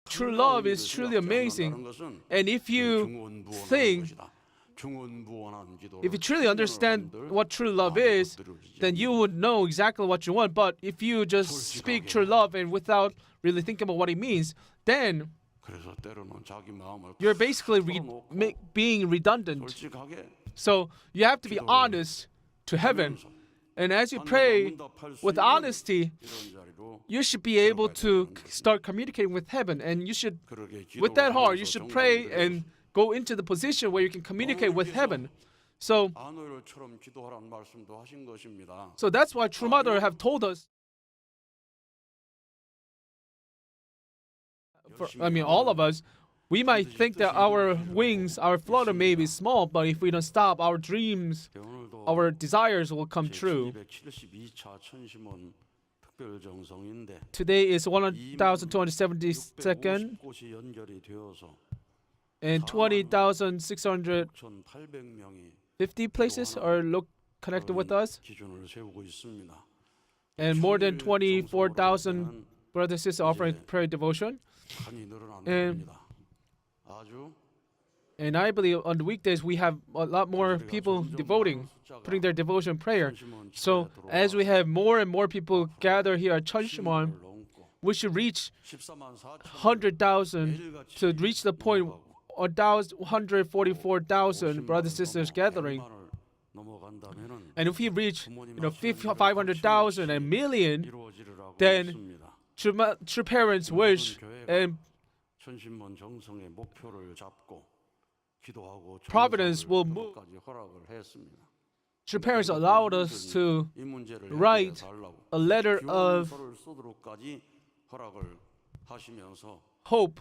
true love is truly amazing. And if you think, if you truly understand what true love is, then you would know exactly what you want. But if you just speak true love and without really thinking about what it means, then you're basically being redundant. So you have to be honest to heaven. And as you pray with honesty, you should be able to start communicating with heaven. And you should, with that heart, you should pray and go into the position where you can communicate with heaven. So that's why True Mother have told us, all of us, we might think that our wings, our flutter may be small, but if we don't stop, our dreams, our desires will come true. Today is 1,272nd and 20,650 places are connected with us. And more than 24,000 brothers and sisters offering prayer devotion. And I believe on the weekdays we have a lot more people putting their devotion prayer. So as we have more and more people gather here at Cheonshim, we should reach 100,000 to reach the point 144,000 brothers and sisters gathering. And if we reach 500,000 and million, then true parents wish and Providence will move. True parents allowed us to write a letter of hope,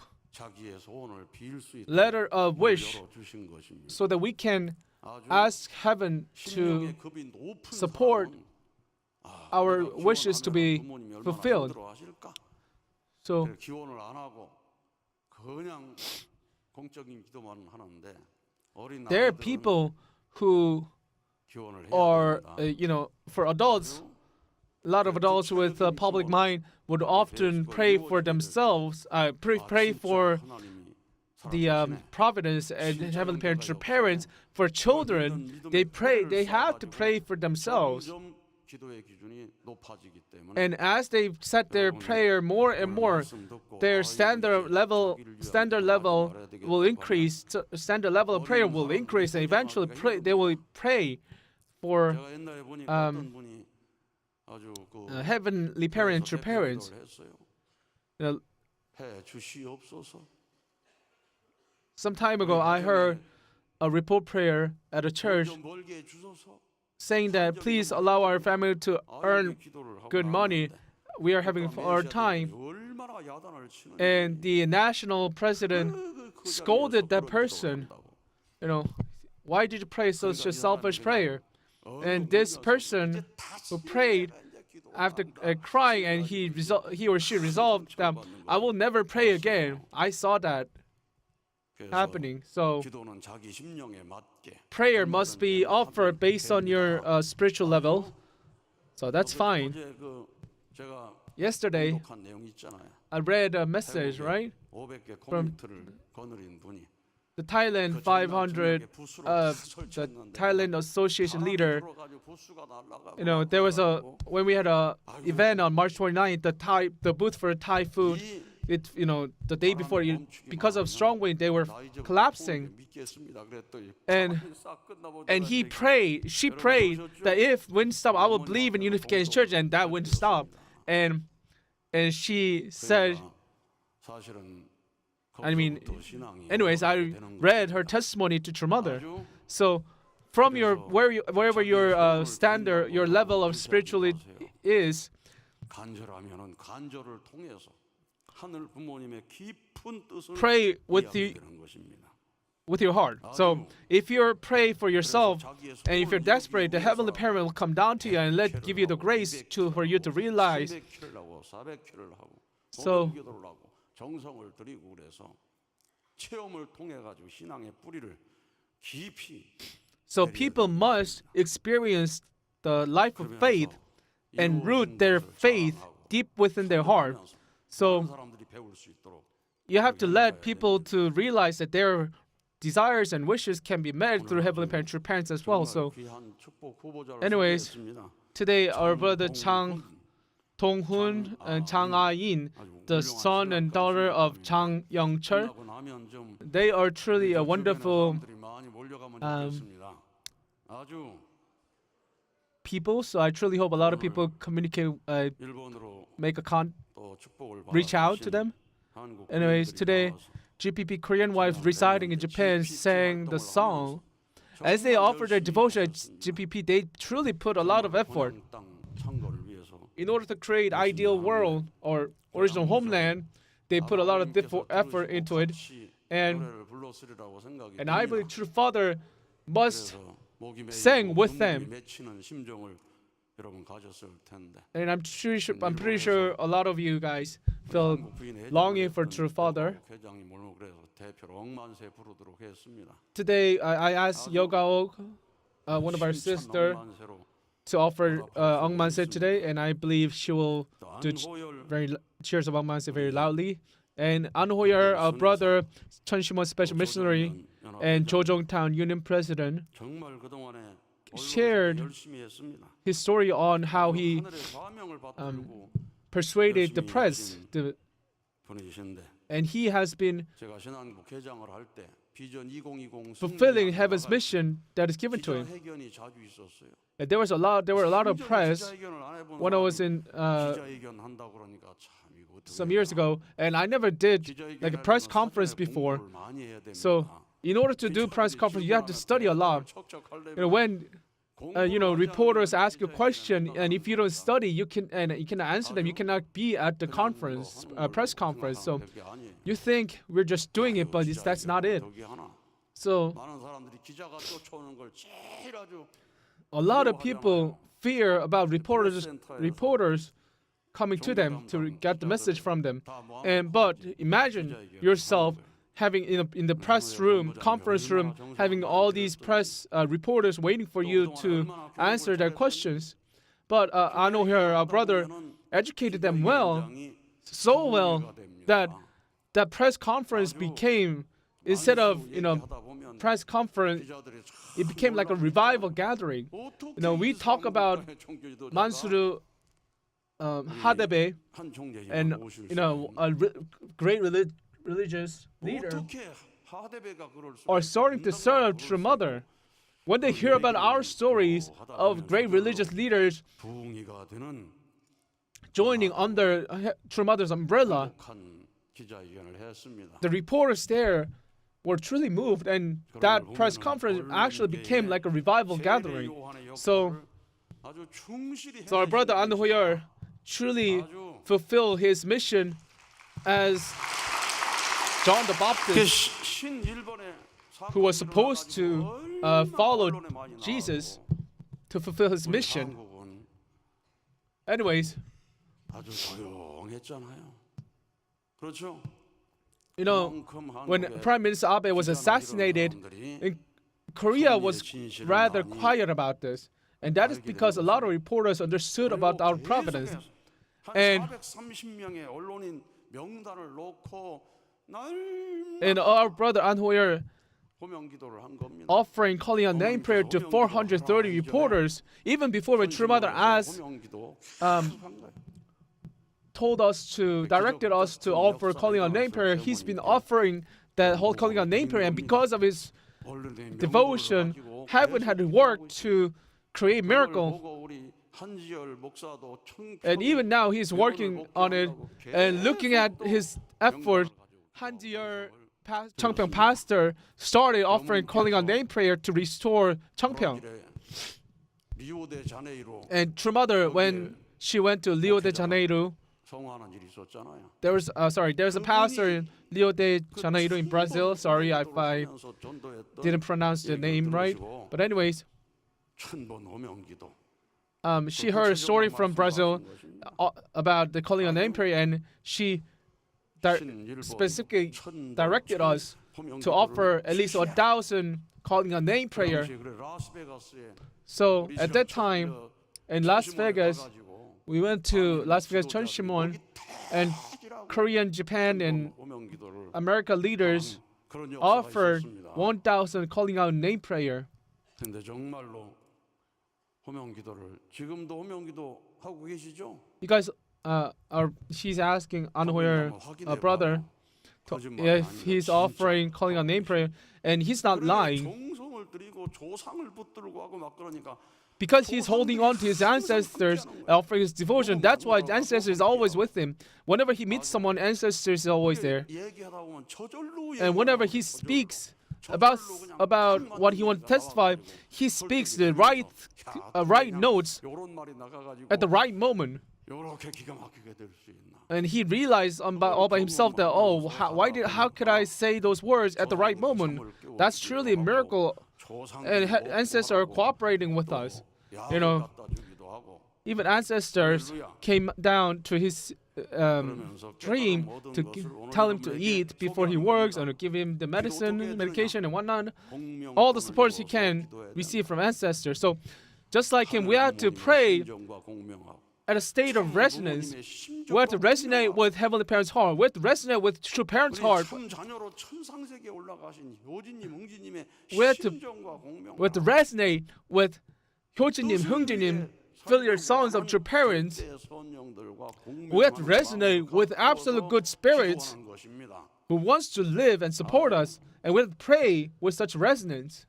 letter of wish, so that we can ask heaven to support our wishes to be fulfilled. So there are people who are, for adults, a lot of adults with a public mind would often pray for themselves, pray for the providence and heavenly parents. For children, they have to pray for themselves. And as they set their prayer more and more, their standard level will increase. Standard level of prayer will increase, and eventually they will pray for heavenly parents, true parents. Some time ago, I heard a report prayer at a church saying that please allow our family to earn good money. We are having a hard time. And the national president scolded that person. Why did you pray such a selfish prayer? And this person who prayed after crying, and he or she resolved that I will never pray again. I saw that happening. So prayer must be offered based on your spiritual level. So that's fine. Yesterday, I read a message, right, from the Thailand 500, the Thailand Association leader. There was when we had a event on March 29th, the booth for Thai food. The day before, because of strong wind, they were collapsing. And she prayed that if wind stopped, I will believe in Unification Church, and that wind stopped. And she said, anyways, I read her testimony to True Mother. So from wherever your standard, your level of spirituality is, pray with your heart. So if you pray for yourself and if you're desperate, the heavenly parent will come down to you and give you the grace for you to realize. So people must experience the life of faith and root their faith deep within their heart. So you have to let people to realize that their desires and wishes can be met through Heavenly Parents, true parents as well. So, anyways, today our brother Chang Dong-hun and Chang Ah-yin, the son and daughter of Chang Young-chul, they are truly a wonderful people. So I truly hope a lot of people communicate, reach out to them. Anyways, today, GPP Korean wives residing in Japan sang the song. As they offer their devotion at GPP, they truly put a lot of effort in order to create ideal world or original homeland. They put a lot of effort into it, and I believe true father must sing with them. And I'm pretty sure a lot of you guys feel longing for true father. Today, I asked Yoga-ok, one of our sisters, to offer Ong Manse today, and I believe she will do cheers of Ong Manse very loudly. And An Ho-yeol, our brother, Cheonshim Special Missionary, and Jojongtown Union President, shared his story on how he persuaded the press, and he has been fulfilling heaven's mission that is given to him. And there were a lot of press when I was in some years ago, and I never did like a press conference before. So in order to do press conference, you have to study a lot. When reporters ask you a question, and if you don't study, you cannot answer them. You cannot be at the press conference. So you think we're just doing it, but that's not it. So a lot of people fear about reporters coming to them to get the message from them. But imagine yourself having in the press room, conference room, having all these press reporters waiting for you to answer their questions. But I know our brother educated them so well that that press conference became, instead of press conference, it became like a revival gathering. We talk about Mansuru Hadebe and a great religious leader are starting to serve True Mother. When they hear about our stories of great religious leaders joining under True Mother's umbrella, the reporters there were truly moved, and that press conference actually became like a revival gathering. So our brother An Ho-yeol truly fulfilled his mission as John the Baptist, who was supposed to follow Jesus to fulfill his mission. Anyways, when Prime Minister Abe was assassinated, Korea was rather quiet about this. And that is because a lot of reporters understood about our providence. And our brother An Ho-yeol calling a name prayer to 430 reporters, even before when True Mother directed us to offer calling a name prayer. He's been offering that whole calling a name prayer, and because of his devotion, heaven had worked to create miracle. And even now he's working on it, and looking at his effort, Han Ji-yeol Cheongpyeong pastor started offering calling on name prayer to restore Cheongpyeong. And True Mother, when she went to Rio de Janeiro, there's a pastor in Rio de Janeiro in Brazil. Sorry if I didn't pronounce the name right. But anyways, she heard a story from Brazil about the calling on name prayer, and she specifically directed us to offer at least 1,000 calling on name prayer. So at that time in Las Vegas, we went to Las Vegas Cheonshim, and Korean, Japan, and America leaders offered 1,000 calling out name prayer. 근데 정말로 호명 기도를 지금도 호명 기도 하고 계시죠? You guys, she's asking Anhoyer, brother, if he's offering calling out name prayer, and he's not lying. 정성을 드리고 조상을 붙들고 하고 막 그러니까 Because he's holding on to his ancestors, offering his devotion. That's why the ancestor is always with him. Whenever he meets someone, ancestors is always there. And whenever he speaks about what he wants to testify, he speaks the right notes at the right moment. And he realized all by himself that, how could I say those words at the right moment? That's truly a miracle. And ancestors are cooperating with us. You know, even ancestors came down to his dream to tell him to eat before he works, and to give him the medication and whatnot. All the supports he can receive from ancestors. So, just like him, we have to pray at a state of resonance. We have to resonate with Heavenly Parent's heart. We have to resonate with true Parent's heart. We have to resonate with Hyojinim, Hungjinim, filial sons of true parents. We have to resonate with absolute good spirits who wants to live and support us, and we have to pray with such resonance.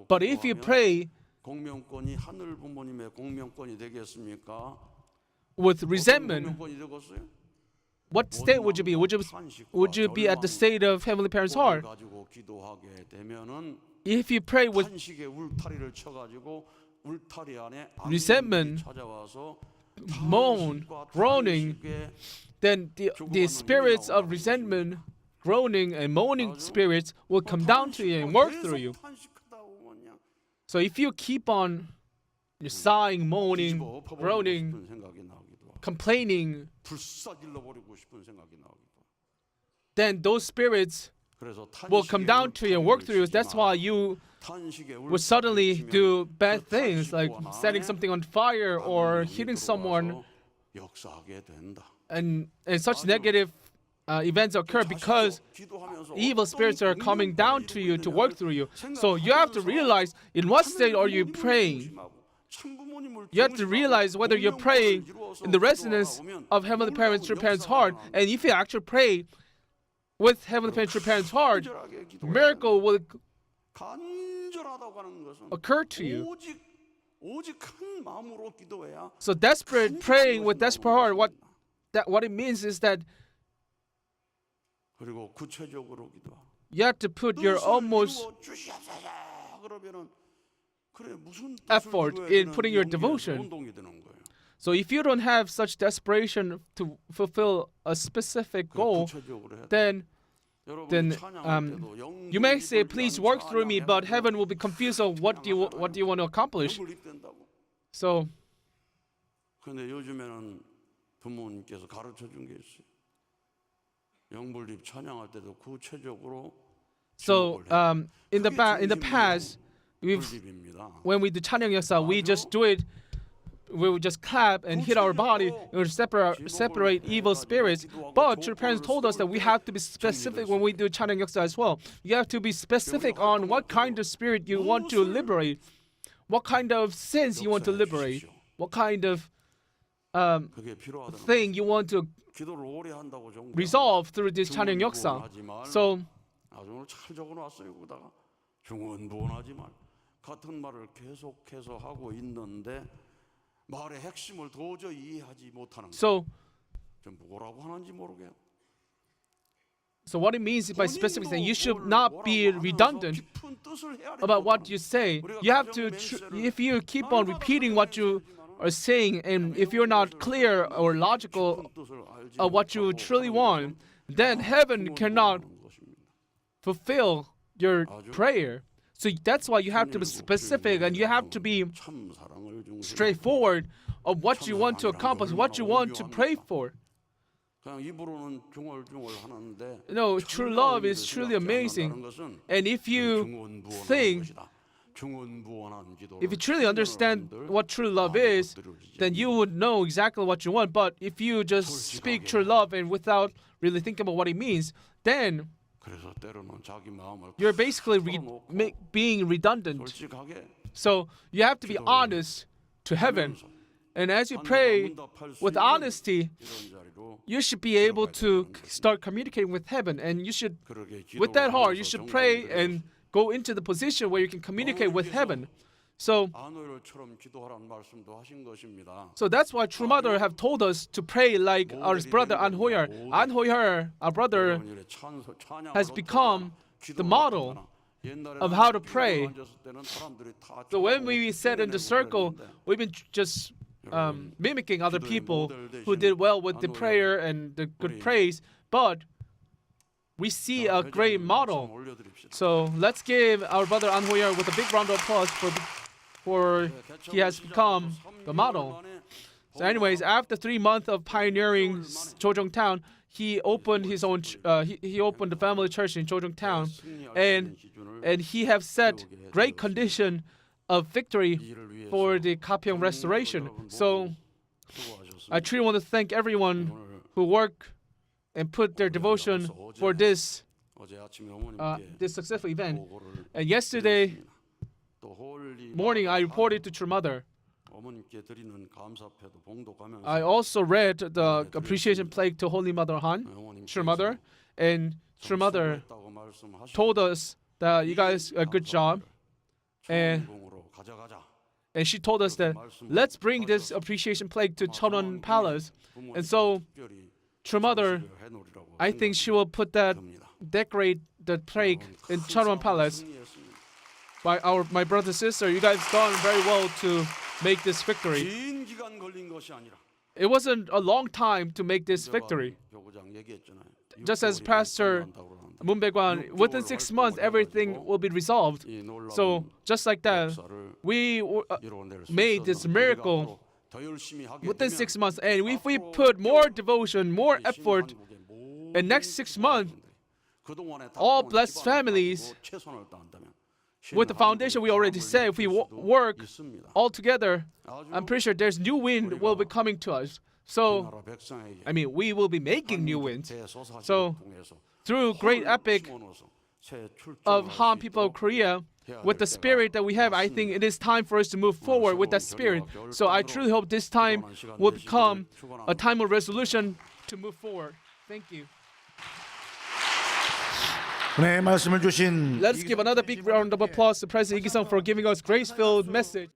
But if you pray 공명권이 하늘 부모님의 공명권이 되겠습니까? With resentment, what state would you be? Would you be at the state of Heavenly Parent's heart? If you pray with resentment, moan, groaning, then the spirits of resentment, groaning, and moaning spirits will come down to you and work through you. So if you keep on sighing, moaning, groaning, complaining, then those spirits will come down to you and work through you. That's why you will suddenly do bad things, like setting something on fire or hitting someone. And such negative events occur because evil spirits are coming down to you to work through you. So you have to realize in what state are you praying. You have to realize whether you're praying in the resonance of Heavenly Parent's true parents' heart. And if you actually pray with Heavenly Parent's true parents' heart, miracle will occur to you. So desperate praying with desperate heart, what it means is that you have to put your almost effort in putting your devotion. So if you don't have such desperation to fulfill a specific goal, then you may say, please work through me, but heaven will be confused of what do you want to accomplish. So 근데 요즘에는 부모님께서 가르쳐 준 게 있어요. 영불립 찬양할 때도 구체적으로 So in the past, when we do 찬양 역사, we just do it. We would just clap and hit our body and separate evil spirits. But your parents told us that we have to be specific when we do 찬양 역사 as well. You have to be specific on what kind of spirit you want to liberate, what kind of sins you want to liberate, what kind of thing you want to resolve through this 찬양 역사. So 나중에 잘 적어놨어요. 거기다가 중언부언하지 말 같은 말을 계속해서 하고 있는데 말의 핵심을 도저히 이해하지 못하는 거. So 뭐라고 하는지 모르게. So what it means by specific thing, you should not be redundant about what you say. You have to, if you keep on repeating what you are saying, and if you're not clear or logical of what you truly want, then heaven cannot fulfill your prayer. So that's why you have to be specific and you have to be straightforward of what you want to accomplish, what you want to pray for. No, true love is truly amazing. And if you think If you truly understand what true love is, then you would know exactly what you want. But if you just speak true love and without really thinking about what it means, then you're basically being redundant. So you have to be honest to heaven. And as you pray with honesty, you should be able to start communicating with heaven. And you should, with that heart, you should pray and go into the position where you can communicate with heaven. So that's why True Mother have told us to pray like our brother An Hoyer. An Hoyer, our brother, has become the model of how to pray. So when we sat in the circle, we've been just mimicking other people who did well with the prayer and the good praise, but we see a great model. So let's give our brother An Hoyer with a big round of applause for he has become the model. So anyways, after 3 months of pioneering Chojong Town, he opened his own. He opened the family church in Chojong Town, and he have set great condition of victory for the Kapyeong restoration. So I truly want to thank everyone who worked and put their devotion for this successful event. And yesterday morning, I reported to True Mother. I also read the appreciation plaque to Holy Mother Han, True Mother, and True Mother told us that you guys a good job, and she told us that let's bring this appreciation plaque to Cheonwon Palace. And so True Mother, I think she will decorate the plaque in Cheonwon Palace. My brother and sister, you guys done very well to make this victory. It wasn't a long time to make this victory. Just as Pastor Moon Bae-kwan, within 6 months, everything will be resolved. So just like that, we made this miracle within 6 months. And if we put more devotion, more effort, in next 6 months, all blessed families, with the foundation we already said, if we work all together, I'm pretty sure there's new wind will be coming to us. So, we will be making new winds. So, through great epic of Han people of Korea, with the spirit that we have, I think it is time for us to move forward with that spirit. So I truly hope this time will become a time of resolution to move forward. Thank you. 네, 말씀을 주신 Let's give another big round of applause to President Lee Ki-sung for giving us grace-filled message.